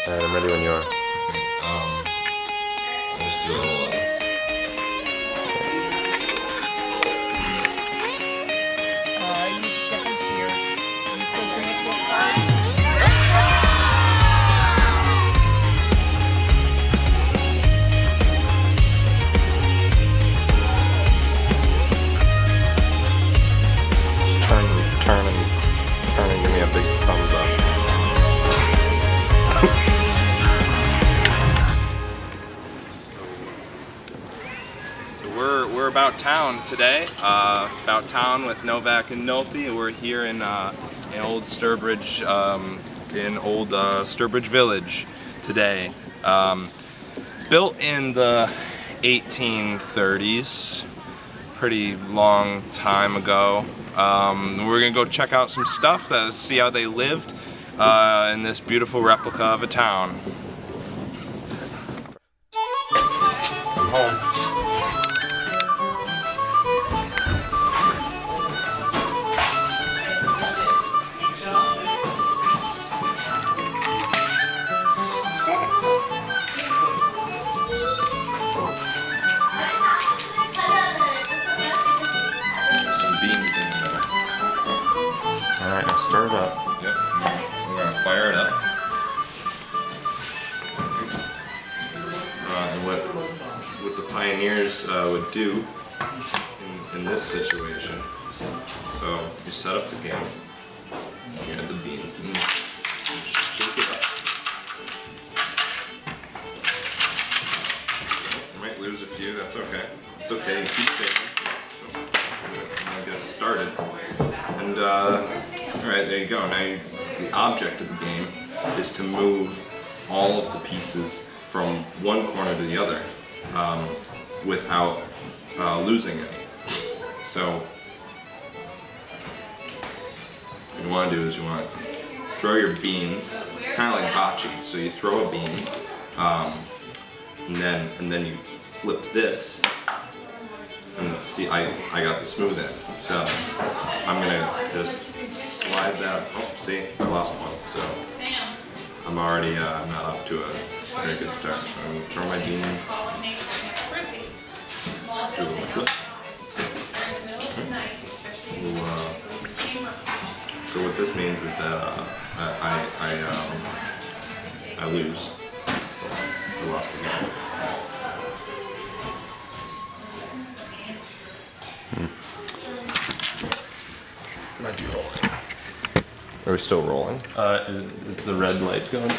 Alright, I'm ready when you are. I'll just do a little. You need to get them here. You can bring it to a party. Turn and give me a big thumbs up. So we're about town today. About town with Novak and Nolte. We're here in Old Sturbridge, Sturbridge Village today. Built in the 1830s, pretty long time ago. We're gonna go check out some stuff, see how they lived in this beautiful replica of a town. I'm home. Alright, now stir it up. Yep. We're gonna fire it up. And what the pioneers would do in this situation. So you set up the game. You add the beans and you shake it up. You might lose a few. That's okay. It's okay. You keep shaking. I'm gonna get it started. And alright, there you go. Now the object of the game is to move all of the pieces from one corner to the other without losing it. So what you want to do is you want to throw your beans. It's kind of like bocce. So you throw a bean, and then you flip this. And see, I got the smooth end, so I'm gonna just slide that. Oh, see, I lost one, so I'm already not off to a very good start. So I'm gonna throw my bean, do a little flip. So what this means is that I lose. I lost the game. Might be rolling. Are we still rolling? Is the red light going?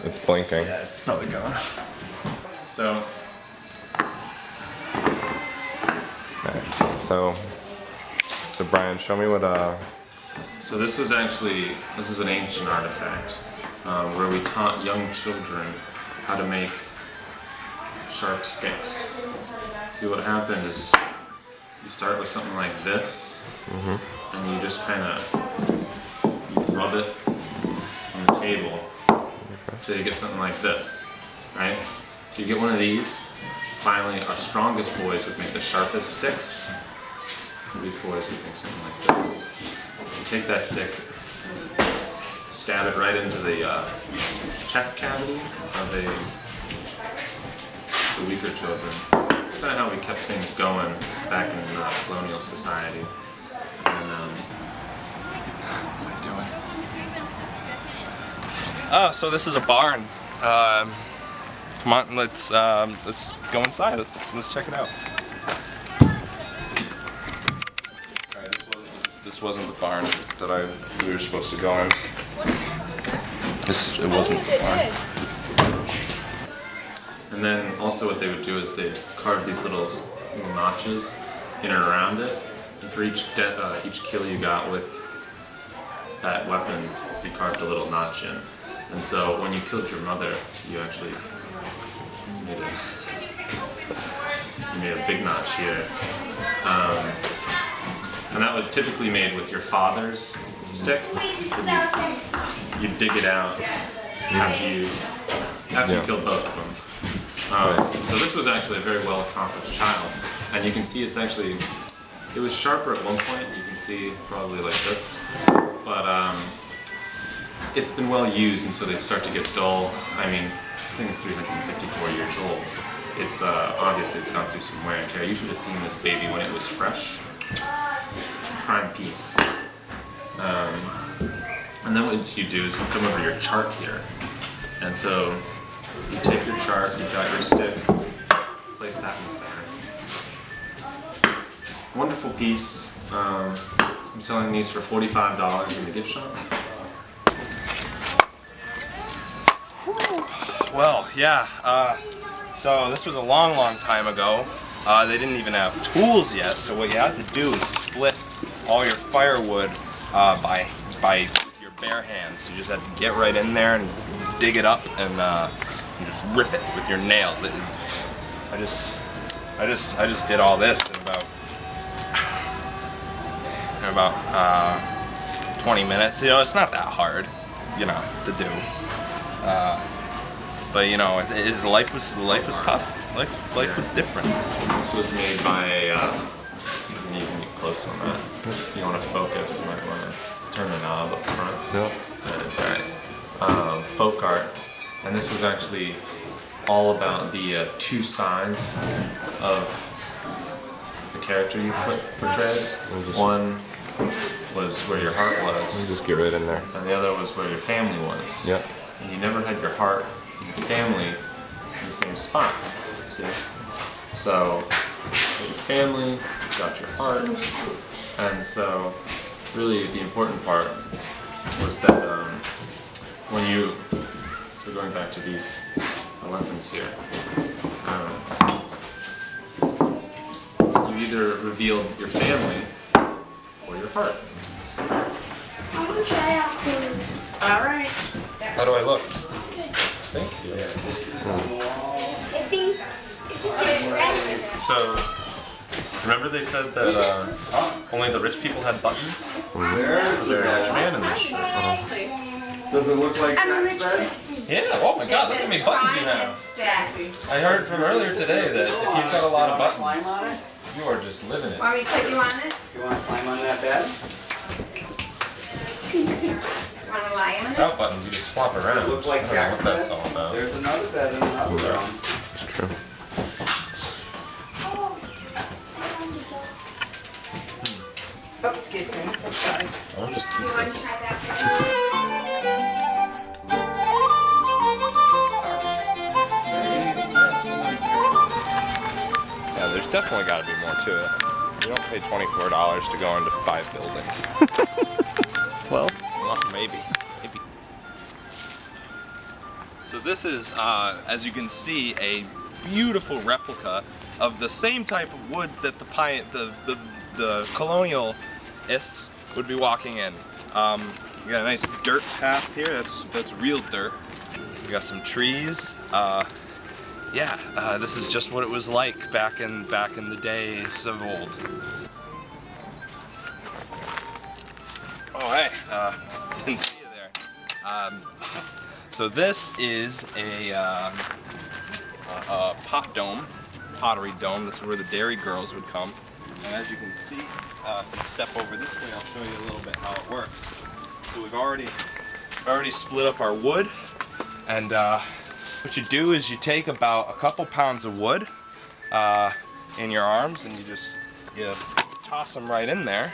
It's blinking. Yeah, it's probably going. So. So Brian, show me what So this is an ancient artifact where we taught young children how to make sharp sticks. See, what happened is you start with something like this, and you just kind of rub it on the table until you get something like this, right? So you get one of these. Finally, our strongest boys would make the sharpest sticks. Weak boys would make something like this. You take that stick, stab it right into the chest cavity of the weaker children. That's kind of how we kept things going back in colonial society. And Oh, so this is a barn. Come on, let's go inside. Let's check it out. Alright, this wasn't the barn that we were supposed to go in. It wasn't the barn. And then also what they would do is they'd carve these little notches in and around it. And for each kill you got with that weapon, you carved a little notch in. And so when you killed your mother, you actually made a big notch here. And that was typically made with your father's stick. You dig it out after you killed both of them. So this was actually a very well accomplished child, and you can see it was sharper at one point. You can see probably like this, but it's been well used, and so they start to get dull. I mean, this thing is 354 years old. It's obviously it's gone through some wear and tear. You should have seen this baby when it was fresh. Prime piece. And then what you do is you come over your chart here. And so you take your chart, you've got your stick, place that in the center. Wonderful piece. I'm selling these for $45 in the gift shop. Well, yeah, so this was a long time ago. They didn't even have tools yet, so what you had to do is split all your firewood by your bare hands. You just had to get right in there and dig it up and just rip it with your nails. I just did all this in about 20 minutes. You know, it's not that hard, you know, to do. But you know, life was tough. Life was different. This was made by you can get close on that. If you want to focus, you might want to turn the knob up front. Yep. It's alright. Folk art, and this was actually all about the two sides of the character you portrayed. One was where your heart was. Just get right in there. And the other was where your family was. Yep. And you never had your heart and your family in the same spot. See? So, your family, you got your heart, and so really the important part was that when you, so going back to these weapons here, you either revealed your family or your heart. I want to try out clothes. All right. How do I look? Good. Thank you. I think this is your dress. So, remember they said that only the rich people had buttons? There's the Very rich man in this shirt. Does it look like I'm a rich Jack's person. Yeah, oh my god, look how many buttons you have. I heard from earlier today that if you've got a lot of Climb buttons, on it? you are just living it. Want me to put you on it? You want to climb on that bed? Want to lie on it? Without buttons, you just flop around. Look like I don't know Jack's what that's bed? all about. There's another bed and another one. It's true. Oh, I want to go. Oh, excuse me. I'm sorry. I'll just You keep want to this. try that? Yeah, there's definitely got to be more to it. You don't pay $24 to go into 5 buildings. Well, Maybe. So this is, as you can see, a beautiful replica of the same type of woods that the colonialists would be walking in. You got a nice dirt path here. That's real dirt. You got some trees. This is just what it was like back in the days of old. Oh hey, didn't see you there. So this is a pottery dome. This is where the dairy girls would come. And as you can see, if you step over this way, I'll show you a little bit how it works. So we've already split up our wood, and what you do is you take about a couple pounds of wood in your arms, and you toss them right in there,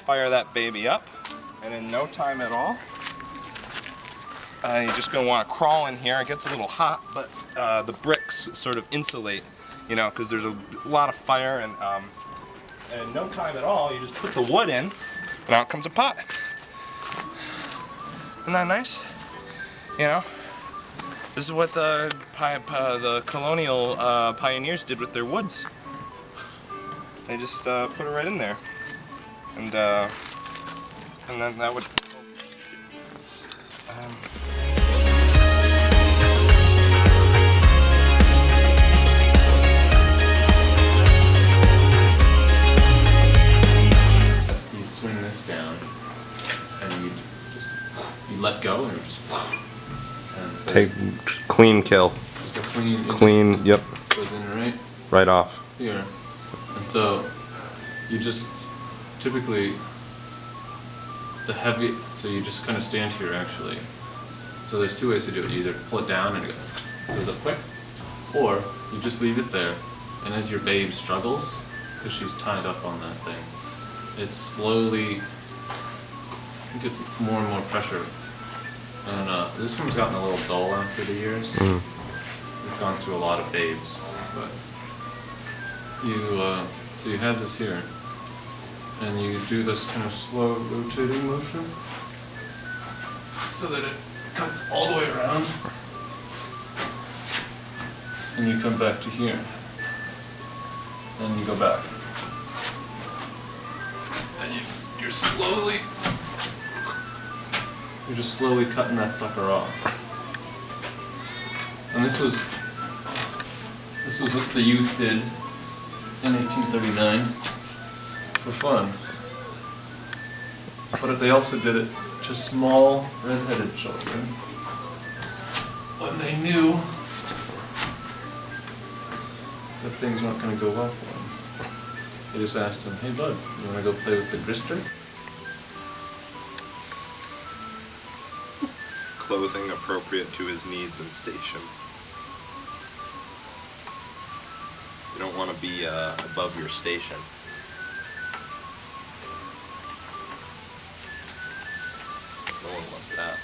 fire that baby up, and in no time at all, you're just going to want to crawl in here. It gets a little hot, but the bricks sort of insulate, you know, because there's a lot of fire, and in no time at all, you just put the wood in, and out comes a pot. Isn't that nice? You know, this is what the colonial pioneers did with their woods. They just put it right in there, and then that would. You'd swing this down, and you'd let go, and so Take clean kill. just a clean, it Clean, yep, just goes in right off. here. And so you just typically the heavy, so you just kind of stand here actually. So there's two ways to do it. You either pull it down and it goes up quick, or you just leave it there, and as your babe struggles, because she's tied up on that thing, it slowly gets more and more pressure. And this one's gotten a little dull after the years. We've gone through a lot of babes, but so you have this here, and you do this kind of slow rotating motion, so that it cuts all the way around, and you come back to here, and you go back, and you're just slowly cutting that sucker off. And this was what the youth did in 1839 for fun. But they also did it to small red-headed children when they knew that things weren't going to go well for them. They just asked him, "Hey bud, you want to go play with the grister?" Clothing appropriate to his needs and station. You don't want to be above your station. No one wants that.